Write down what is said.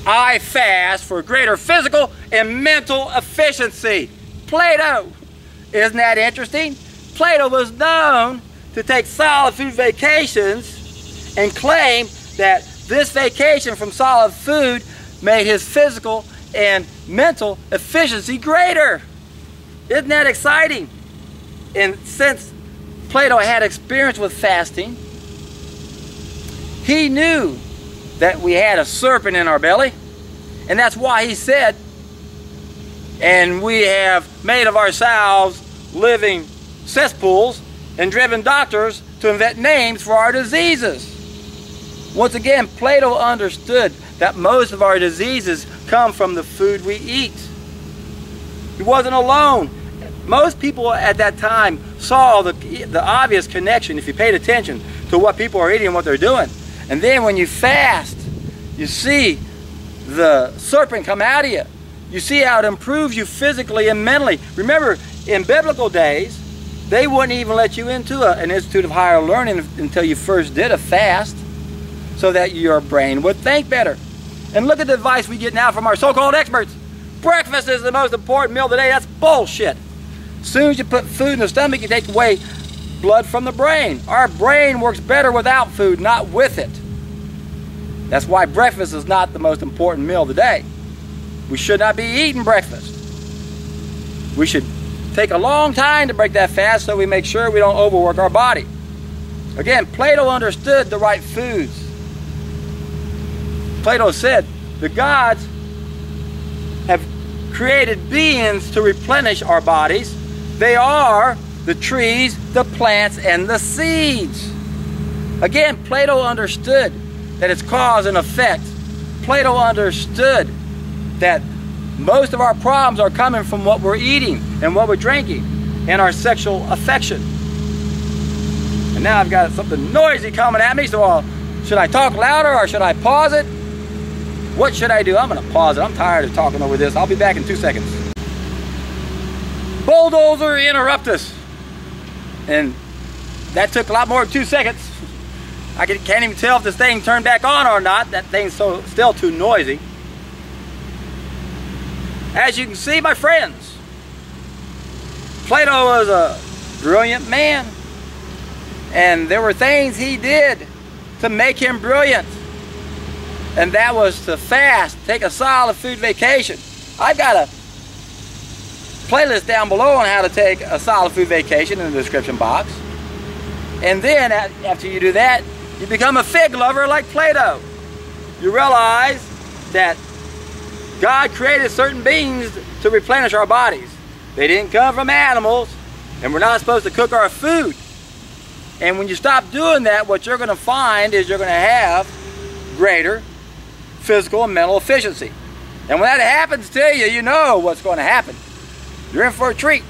I fast for greater physical and mental efficiency. Plato. Isn't that interesting? Plato was known to take solid food vacations and claim that this vacation from solid food made his physical and mental efficiency greater. Isn't that exciting? And since Plato had experience with fasting, he knew that we had a serpent in our belly, and that's why he said, and we have made of ourselves living cesspools and driven doctors to invent names for our diseases. Once again, Plato understood that most of our diseases come from the food we eat. He wasn't alone. Most people at that time saw the obvious connection, if you paid attention to what people are eating and what they're doing. And then when you fast, you see the serpent come out of you. You see how it improves you physically and mentally. Remember, in biblical days, they wouldn't even let you into an institute of higher learning until you first did a fast, so that your brain would think better. And look at the advice we get now from our so-called experts. Breakfast is the most important meal of the day. That's bullshit. As soon as you put food in the stomach, you take away blood from the brain. Our brain works better without food, not with it. That's why breakfast is not the most important meal of the day. We should not be eating breakfast. We should take a long time to break that fast so we make sure we don't overwork our body. Again, Plato understood the right foods. Plato said, the gods have created beings to replenish our bodies. They are the trees, the plants, and the seeds. Again, Plato understood that it's cause and effect. Plato understood that most of our problems are coming from what we're eating and what we're drinking and our sexual affection. And now I've got something noisy coming at me, so should I talk louder or should I pause it? What should I do? I'm going to pause it. I'm tired of talking over this. I'll be back in 2 seconds. Bulldozer interruptus. And that took a lot more than 2 seconds. I can't even tell if this thing turned back on or not. That thing's still too noisy. As you can see, my friends, Plato was a brilliant man. And there were things he did to make him brilliant. And that was to fast, take a solid food vacation. I've got a playlist down below on how to take a solid food vacation in the description box. And then after you do that, you become a fig lover like Plato. You realize that God created certain beings to replenish our bodies. They didn't come from animals, and we're not supposed to cook our food. And when you stop doing that, what you're going to find is you're going to have greater physical and mental efficiency. And when that happens to you, you know what's going to happen. You're in for a treat.